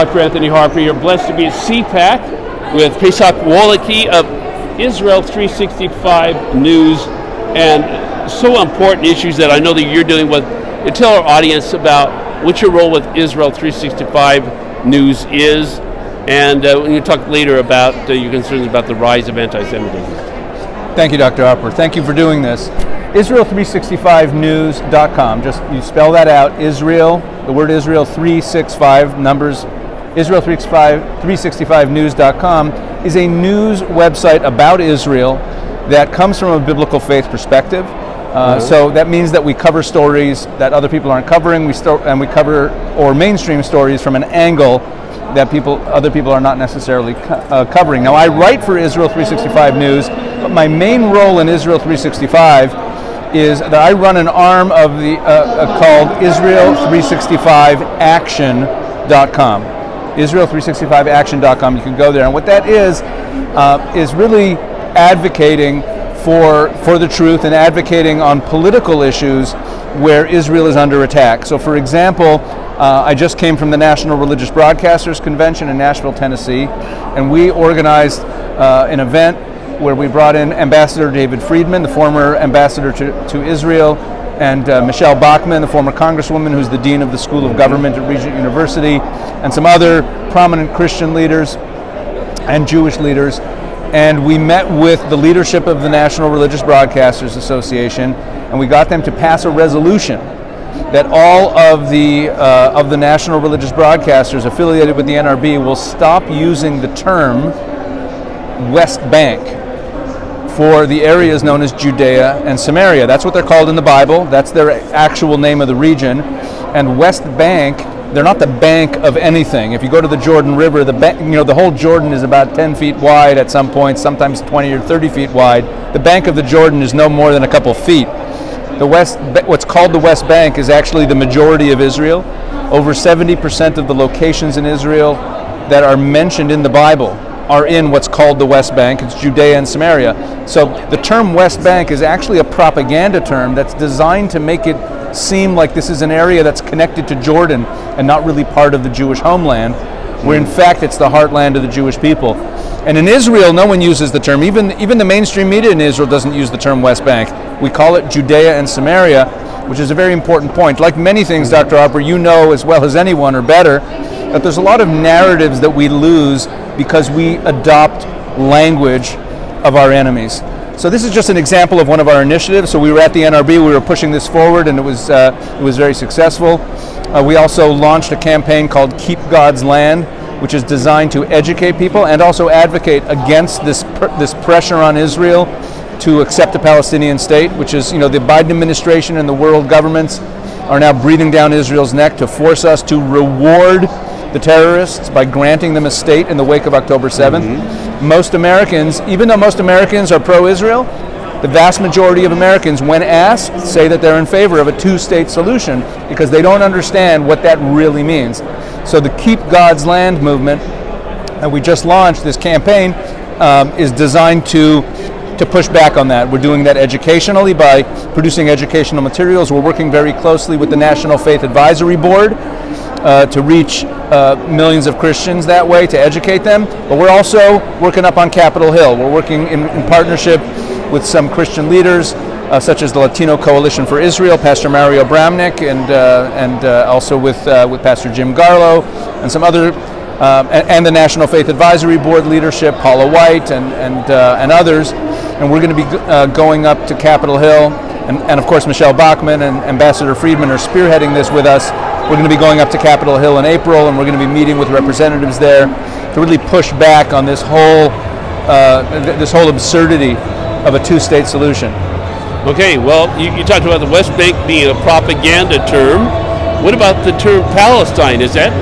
Dr. Anthony Harper. You're blessed to be at CPAC with Pesach Wolicki of Israel365 News, and so important issues that I know that you're dealing with. You tell our audience about what your role with Israel365 News is, and when you talk later about your concerns about the rise of antisemitism. Thank you, Dr. Harper. Thank you for doing this. Israel365news.com. Just you spell that out. Israel, the word Israel 365 numbers. Israel365news.com is a news website about Israel that comes from a biblical faith perspective. So that means that we cover stories that other people aren't covering. We cover mainstream stories from an angle that other people are not necessarily covering. Now, I write for Israel365 News, but my main role in Israel365 is that I run an arm of the called Israel365action.com. Israel365action.com. You can go there, and what that is really advocating for the truth and advocating on political issues where Israel is under attack. So, for example, I just came from the National Religious Broadcasters Convention in Nashville, Tennessee, and we organized an event where we brought in Ambassador David Friedman, the former ambassador to Israel, and Michelle Bachmann, the former congresswoman who's the dean of the School of Government at Regent University, and some other prominent Christian leaders and Jewish leaders. And we met with the leadership of the National Religious Broadcasters Association, and we got them to pass a resolution that all of the National Religious Broadcasters affiliated with the NRB will stop using the term West Bank for the areas known as Judea and Samaria. That's what they're called in the Bible. That's their actual name of the region. And West Bank, they're not the bank of anything. If you go to the Jordan River, the whole Jordan is about 10 feet wide at some point, sometimes 20 or 30 feet wide. The bank of the Jordan is no more than a couple feet. What's called the West Bank is actually the majority of Israel. Over 70% of the locations in Israel that are mentioned in the Bible are in what's called the West Bank. It's Judea and Samaria. So the term West Bank is actually a propaganda term that's designed to make it seem like this is an area that's connected to Jordan and not really part of the Jewish homeland, where in fact it's the heartland of the Jewish people. And in Israel, no one uses the term. Even the mainstream media in Israel doesn't use the term West Bank. We call it Judea and Samaria, which is a very important point. Like many things, Dr. Harper, you know as well as anyone or better, that there's a lot of narratives that we lose because we adopt language of our enemies. So this is just an example of one of our initiatives. So we were at the NRB, we were pushing this forward, and it was very successful. We also launched a campaign called Keep God's Land, which is designed to educate people and also advocate against this pressure on Israel to accept a Palestinian state, which is, the Biden administration and the world governments are now breathing down Israel's neck to force us to reward the terrorists by granting them a state in the wake of October 7th. Mm-hmm. Most Americans, even though most Americans are pro-Israel, the vast majority of Americans, when asked, say that they're in favor of a two-state solution because they don't understand what that really means. So the Keep God's Land movement that we just launched, this campaign, is designed to push back on that. We're doing that educationally by producing educational materials. We're working very closely with the National Faith Advisory Board to reach millions of Christians that way, to educate them. But we're also working up on Capitol Hill. We're working in partnership with some Christian leaders, such as the Latino Coalition for Israel, Pastor Mario Bramnick, and also with Pastor Jim Garlow, and some other, and the National Faith Advisory Board leadership, Paula White, and others. And we're going to be going up to Capitol Hill, and of course Michelle Bachmann and Ambassador Friedman are spearheading this with us. We're going to be going up to Capitol Hill in April, and we're going to be meeting with representatives there to really push back on this whole absurdity of a two-state solution. Okay, well, you talked about the West Bank being a propaganda term. What about the term Palestine? Is that,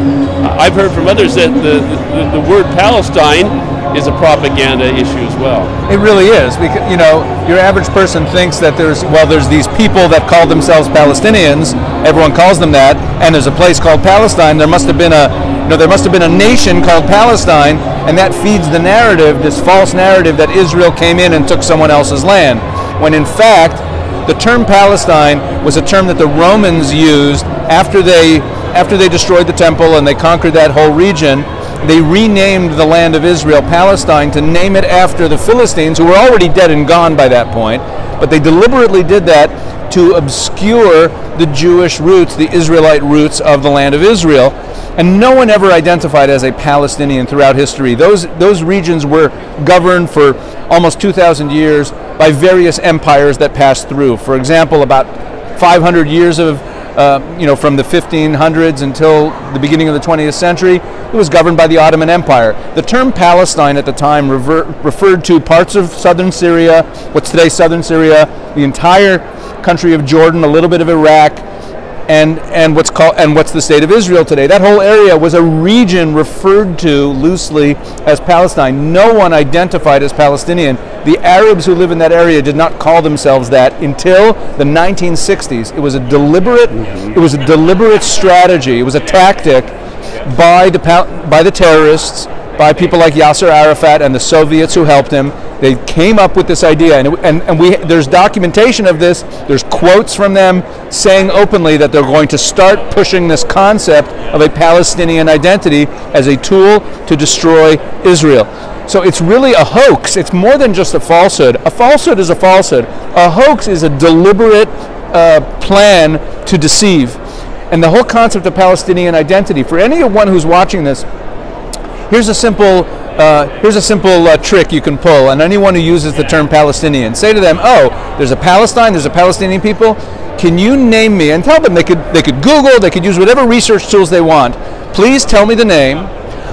I've heard from others that the word Palestine is a propaganda issue as well. It really is, because your average person thinks that there's these people that call themselves Palestinians. Everyone calls them that, and there's a place called Palestine. There must have been a nation called Palestine, and that feeds the narrative, this false narrative that Israel came in and took someone else's land, when in fact the term Palestine was a term that the Romans used after they after they destroyed the temple and they conquered that whole region, they renamed the land of Israel Palestine to name it after the Philistines, who were already dead and gone by that point. But they deliberately did that to obscure the Jewish roots, the Israelite roots of the land of Israel. And no one ever identified as a Palestinian throughout history. Those regions were governed for almost 2,000 years by various empires that passed through. For example, about 500 years of, from the 1500s until the beginning of the 20th century, it was governed by the Ottoman Empire. The term Palestine at the time referred to parts of southern Syria, what's today southern Syria, the entire country of Jordan, a little bit of Iraq, and what's the state of Israel today. That whole area was a region referred to loosely as Palestine. No one identified as Palestinian. The Arabs who live in that area did not call themselves that until the 1960s. It was a deliberate strategy. It was a tactic by the terrorists, by people like Yasser Arafat and the Soviets who helped him. They came up with this idea, and there's documentation of this. There's quotes from them saying openly that they're going to start pushing this concept of a Palestinian identity as a tool to destroy Israel. So it's really a hoax. It's more than just a falsehood. A falsehood is a falsehood. A hoax is a deliberate plan to deceive. And the whole concept of Palestinian identity, for anyone who's watching this, here's a simple trick you can pull, and anyone who uses the term Palestinian, say to them, oh, there's a Palestine, there's a Palestinian people, can you name me, and tell them they could Google, they could use whatever research tools they want, please tell me the name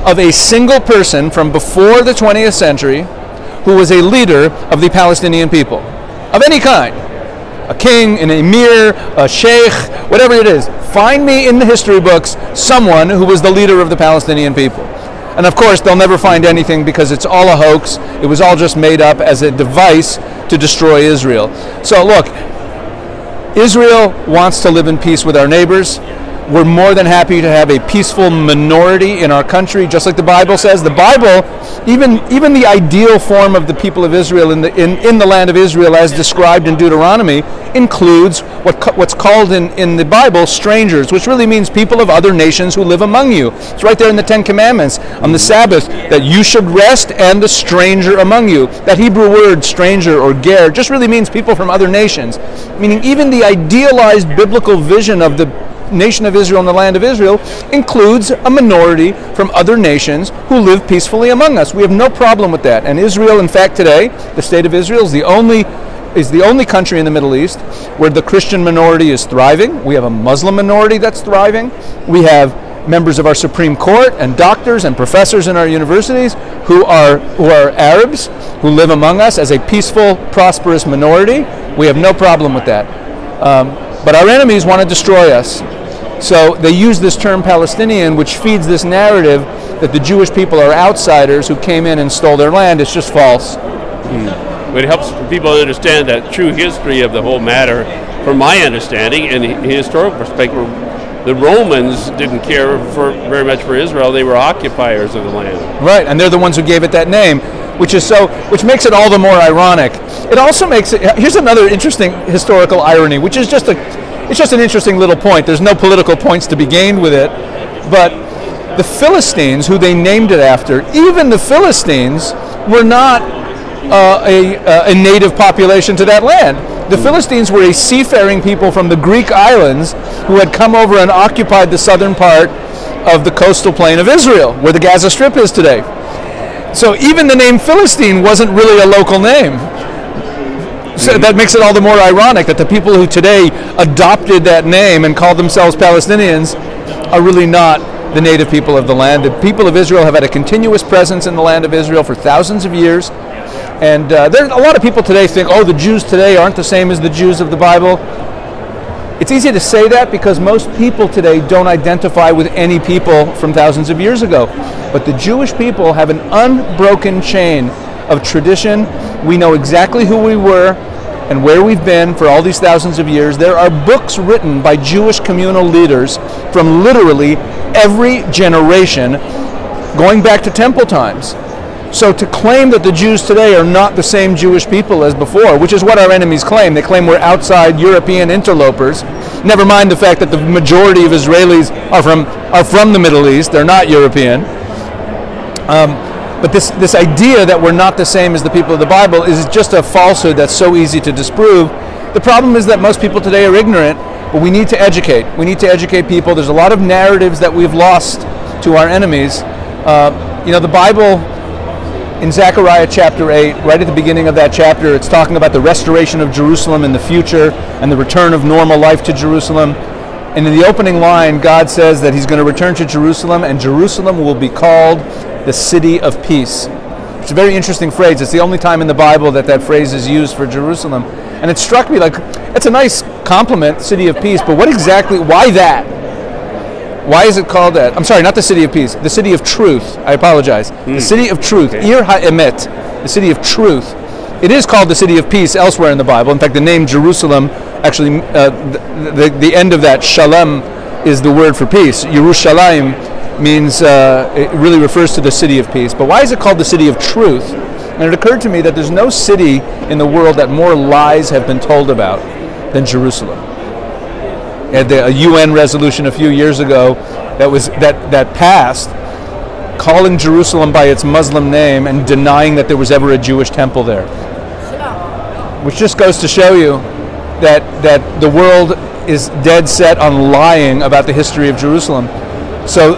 of a single person from before the 20th century who was a leader of the Palestinian people, of any kind. A king, an emir, a sheikh, whatever it is. Find me in the history books someone who was the leader of the Palestinian people. And of course, they'll never find anything because it's all a hoax. It was all just made up as a device to destroy Israel. So look, Israel wants to live in peace with our neighbors. We're more than happy to have a peaceful minority in our country, just like the Bible says. The Bible, even the ideal form of the people of Israel in the land of Israel, as described in Deuteronomy, includes what's called in the Bible strangers, which really means people of other nations who live among you. It's right there in the Ten Commandments on the Sabbath that you should rest and the stranger among you. That Hebrew word stranger or ger just really means people from other nations, meaning even the idealized biblical vision of the nation of Israel and the land of Israel includes a minority from other nations who live peacefully among us. We have no problem with that. And Israel, in fact, today, the state of Israel is the only country in the Middle East where the Christian minority is thriving. We have a Muslim minority that's thriving. We have members of our Supreme Court and doctors and professors in our universities who are Arabs, who live among us as a peaceful, prosperous minority. We have no problem with that. But our enemies want to destroy us. So they use this term Palestinian, which feeds this narrative that the Jewish people are outsiders who came in and stole their land. It's just false. It helps people understand that true history of the whole matter. From my understanding, and historical perspective, the Romans didn't care very much for Israel. They were occupiers of the land. Right, and they're the ones who gave it that name, which makes it all the more ironic. It also makes it. Here's another interesting historical irony, which is just an interesting little point. There's no political points to be gained with it, but the Philistines, who they named it after, even the Philistines were not a native population to that land. The Philistines were a seafaring people from the Greek islands who had come over and occupied the southern part of the coastal plain of Israel, where the Gaza Strip is today. So even the name Philistine wasn't really a local name. So that makes it all the more ironic that the people who today adopted that name and call themselves Palestinians are really not the native people of the land. The people of Israel have had a continuous presence in the land of Israel for thousands of years. And there a lot of people today think, oh, the Jews today aren't the same as the Jews of the Bible. It's easy to say that because most people today don't identify with any people from thousands of years ago. But the Jewish people have an unbroken chain of tradition. We know exactly who we were and where we've been for all these thousands of years. There are books written by Jewish communal leaders from literally every generation going back to temple times. So to claim that the Jews today are not the same Jewish people as before, which is what our enemies claim, they claim we're outside European interlopers, never mind the fact that the majority of Israelis are from the Middle East, they're not European. But this idea that we're not the same as the people of the Bible is just a falsehood that's so easy to disprove. The problem is that most people today are ignorant, but we need to educate. We need to educate people. There's a lot of narratives that we've lost to our enemies. The Bible, in Zechariah chapter 8, right at the beginning of that chapter, it's talking about the restoration of Jerusalem in the future and the return of normal life to Jerusalem. And in the opening line, God says that he's going to return to Jerusalem, and Jerusalem will be called the city of peace. It's a very interesting phrase. It's the only time in the Bible that phrase is used for Jerusalem. And it struck me like, it's a nice compliment, city of peace, but why that? Why is it called that? I'm sorry, not the city of peace, the city of truth. I apologize. The city of truth, Ir HaEmet, the city of truth. It is called the city of peace elsewhere in the Bible. In fact, the name Jerusalem, actually, the end of that, shalom, is the word for peace. Yerushalayim means, it really refers to the city of peace. But why is it called the city of truth? And it occurred to me that there's no city in the world that more lies have been told about than Jerusalem. A UN resolution a few years ago that passed, calling Jerusalem by its Muslim name and denying that there was ever a Jewish temple there. Which just goes to show you that the world is dead set on lying about the history of Jerusalem. So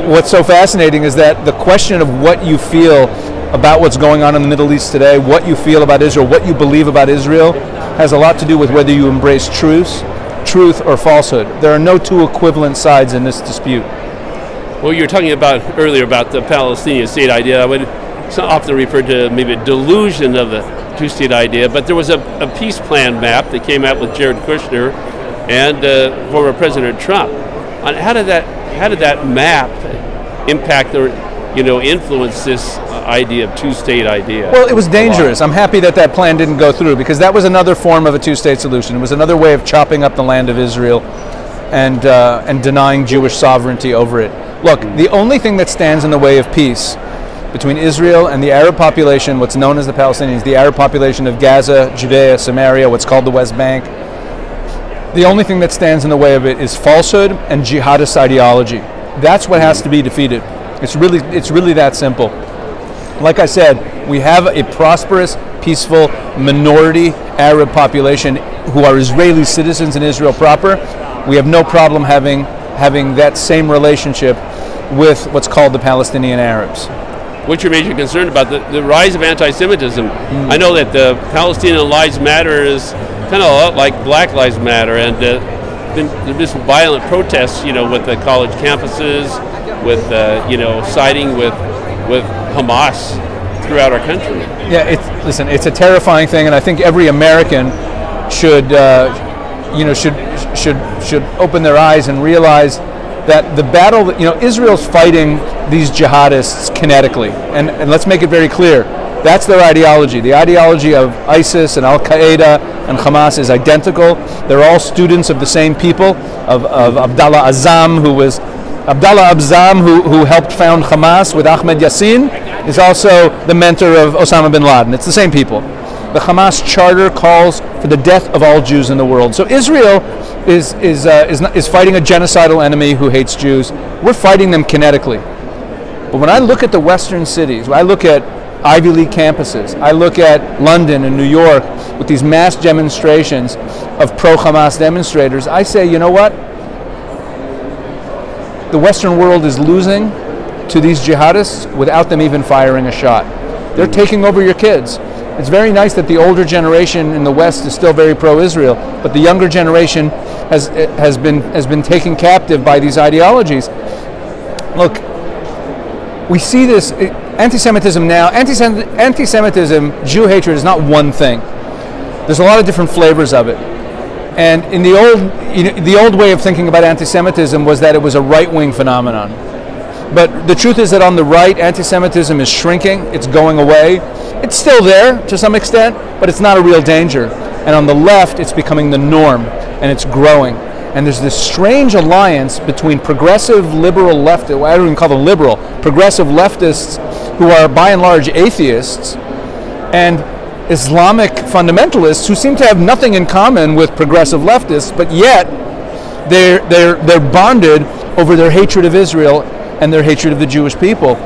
what's so fascinating is that the question of what you feel about what's going on in the Middle East today, what you feel about Israel, what you believe about Israel, has a lot to do with whether you embrace truth or falsehood. There are no two equivalent sides in this dispute. Well, you were talking about earlier about the Palestinian state idea. I would often refer to maybe a delusion of the two-state idea, but there was a peace plan map that came out with Jared Kushner and former President Trump. How did that map impact or influence this idea of two-state idea? Well, it was dangerous. I'm happy that plan didn't go through, because that was another form of a two-state solution. It was another way of chopping up the land of Israel and denying Jewish sovereignty over it. Look, the only thing that stands in the way of peace between Israel and the Arab population, what's known as the Palestinians, the Arab population of Gaza, Judea, Samaria, what's called the West Bank, the only thing that stands in the way of it is falsehood and jihadist ideology. That's what has to be defeated. It's really that simple. Like I said, we have a prosperous, peaceful, minority Arab population who are Israeli citizens in Israel proper. We have no problem having that same relationship with what's called the Palestinian Arabs. What's your major concern about the rise of anti-Semitism? I know that the Palestinian Lives Matter is kind of a lot like Black Lives Matter, and there's been violent protests, with the college campuses, with siding with Hamas throughout our country. Yeah, it's a terrifying thing, and I think every American should open their eyes and realize that the battle that Israel's fighting these jihadists kinetically, and let's make it very clear, that's their ideology. The ideology of ISIS and Al Qaeda and Hamas is identical. They're all students of the same people, of Abdallah Azzam, who helped found Hamas with Ahmed Yassin, is also the mentor of Osama bin Laden. It's the same people. The Hamas charter calls for the death of all Jews in the world. So Israel is fighting a genocidal enemy who hates Jews. We're fighting them kinetically. But when I look at the Western cities, when I look at Ivy League campuses, I look at London and New York with these mass demonstrations of pro-Hamas demonstrators, I say, you know what? The Western world is losing to these jihadists without them even firing a shot. They're taking over your kids. It's very nice that the older generation in the West is still very pro-Israel, but the younger generation has been taken captive by these ideologies. Look, we see this anti-Semitism now. Anti-Semitism, Jew hatred is not one thing. There's a lot of different flavors of it. And in the old way of thinking about anti-Semitism was that it was a right-wing phenomenon. But the truth is that on the right, anti-Semitism is shrinking. It's going away. It's still there to some extent, but it's not a real danger. And on the left, it's becoming the norm, and it's growing. And there's this strange alliance between progressive liberal leftists, I don't even call them liberal, progressive leftists who are by and large atheists, and Islamic fundamentalists who seem to have nothing in common with progressive leftists, but yet they're bonded over their hatred of Israel and their hatred of the Jewish people.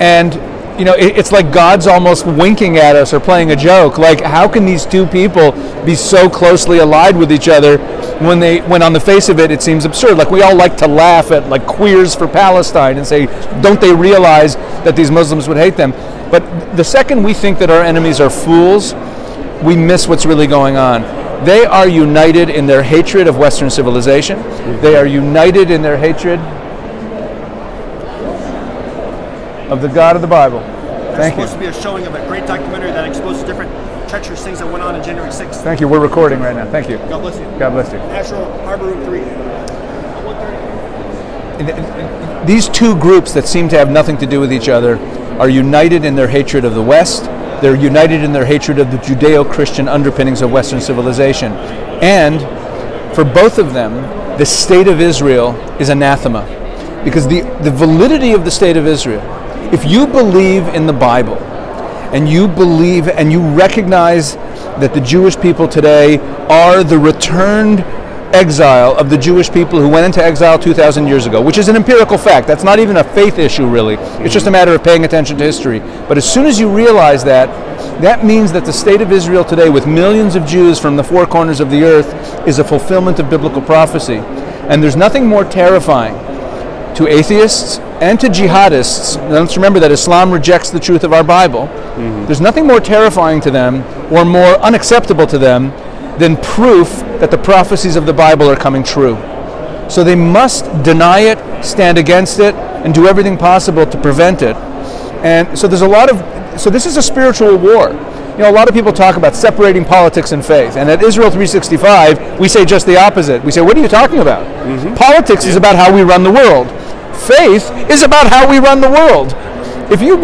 And you know, it's like God's almost winking at us or playing a joke. Like, how can these two people be so closely allied with each other when on the face of it, it seems absurd? Like, we all like to laugh at like queers for Palestine and say, don't they realize that these Muslims would hate them? But the second we think that our enemies are fools, we miss what's really going on. They are united in their hatred of Western civilization. They are united in their hatred of the God of the Bible. Thank you. It's supposed to be a showing of a great documentary that exposes different treacherous things that went on January 6th. Thank you. We're recording right now. Thank you. God bless you. God bless you. National Harbor Room 3. These two groups that seem to have nothing to do with each other are united in their hatred of the West. They're united in their hatred of the Judeo-Christian underpinnings of Western civilization. And for both of them, the state of Israel is anathema. Because the validity of the state of Israel, if you believe in the Bible, and you believe and you recognize that the Jewish people today are the returned exile of the Jewish people who went into exile 2,000 years ago, which is an empirical fact. That's not even a faith issue, really. It's just a matter of paying attention to history. But as soon as you realize that, that means that the state of Israel today, with millions of Jews from the four corners of the earth, is a fulfillment of biblical prophecy. And there's nothing more terrifying to atheists and to jihadists. Let's remember that Islam rejects the truth of our Bible. There's nothing more terrifying to them or more unacceptable to them than proof that the prophecies of the Bible are coming true. So they must deny it, stand against it, and do everything possible to prevent it. And so there's a lot of, so this is a spiritual war. You know, a lot of people talk about separating politics and faith, and at Israel365, we say just the opposite. We say, what are you talking about? Politics is about how we run the world. Faith is about how we run the world. If you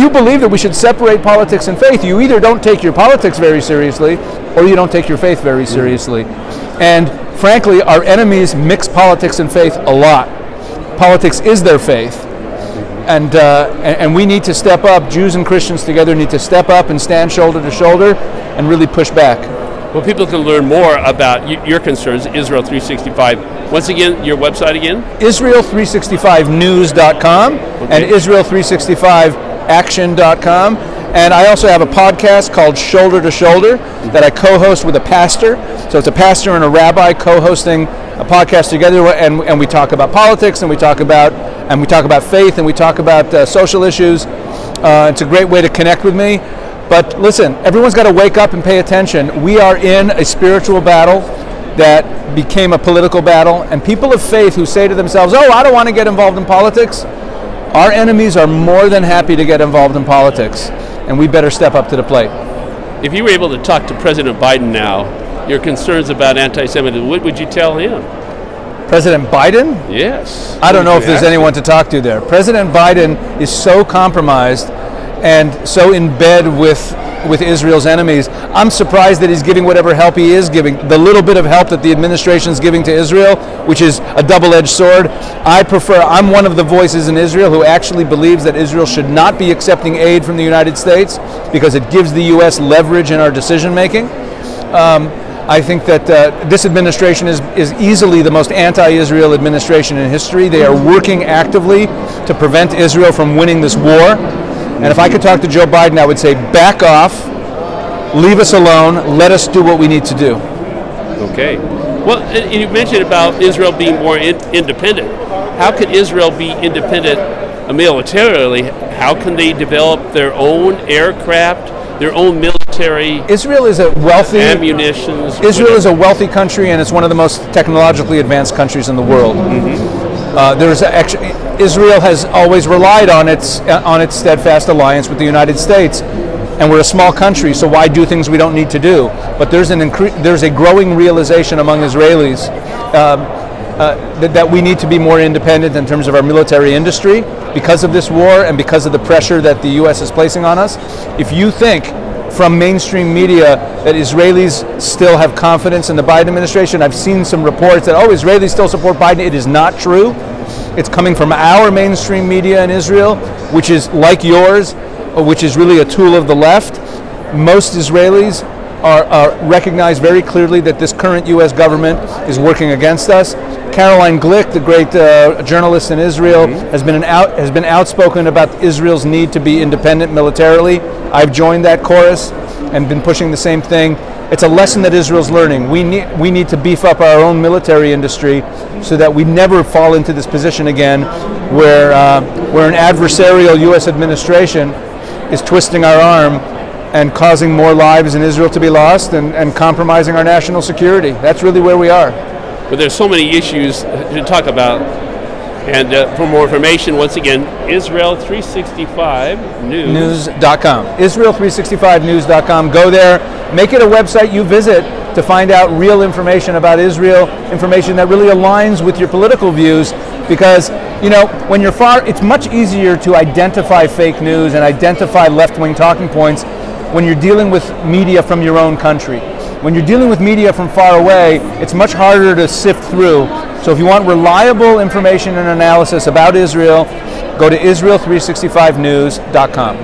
believe that we should separate politics and faith, you either don't take your politics very seriously, or you don't take your faith very seriously. And frankly, our enemies mix politics and faith a lot. Politics is their faith. And we need to step up. Jews and Christians together need to step up and stand shoulder to shoulder and really push back. Well, people can learn more about your concerns, Israel365. Once again, your website again? Israel365news.com and Israel365action.com. And I also have a podcast called Shoulder to Shoulder that I co-host with a pastor. So it's a pastor and a rabbi co-hosting a podcast together, and we talk about politics, and we talk about faith, and we talk about social issues. It's a great way to connect with me. But listen, everyone's got to wake up and pay attention. We are in a spiritual battle that became a political battle, and people of faith who say to themselves, oh, I don't want to get involved in politics, our enemies are more than happy to get involved in politics, and we better step up to the plate. If you were able to talk to President Biden now, your concerns about anti-Semitism, what would you tell him? President Biden? Yes. I don't know if there's anyone to talk to there. President Biden is so compromised and so in bed with Israel's enemies. I'm surprised that he's giving whatever help he is giving. The little bit of help that the administration is giving to Israel, which is a double-edged sword. I'm one of the voices in Israel who actually believes that Israel should not be accepting aid from the United States because it gives the U.S. leverage in our decision-making. I think that this administration is easily the most anti-Israel administration in history. They are working actively to prevent Israel from winning this war. And if I could talk to Joe Biden, I would say, back off, leave us alone, let us do what we need to do. Okay. Well, you mentioned about Israel being more independent. How could Israel be independent militarily? How can they develop their own aircraft, their own military? Israel is a wealthy ammunitions. Israel is a wealthy country, and it's one of the most technologically advanced countries in the world. Israel has always relied on its steadfast alliance with the United States, and we're a small country, so why do things we don't need to do? But there's a growing realization among Israelis that we need to be more independent in terms of our military industry because of this war and because of the pressure that the U.S. is placing on us. If you think from mainstream media that Israelis still have confidence in the Biden administration. I've seen some reports that, oh, Israelis still support Biden. It is not true. It's coming from our mainstream media in Israel, which is like yours, which is really a tool of the left. Most Israelis recognize very clearly that this current U.S. government is working against us. Caroline Glick, the great journalist in Israel, has been outspoken about Israel's need to be independent militarily. I've joined that chorus and been pushing the same thing. It's a lesson that Israel's learning. We need to beef up our own military industry so that we never fall into this position again where an adversarial U.S. administration is twisting our arm and causing more lives in Israel to be lost and compromising our national security. That's really where we are. But there's so many issues to talk about. And for more information, once again, Israel365news.com. Israel365news.com. Go there. Make it a website you visit to find out real information about Israel, information that really aligns with your political views. Because, you know, when you're far, it's much easier to identify fake news and identify left-wing talking points when you're dealing with media from your own country. When you're dealing with media from far away, it's much harder to sift through. So if you want reliable information and analysis about Israel, go to Israel365news.com.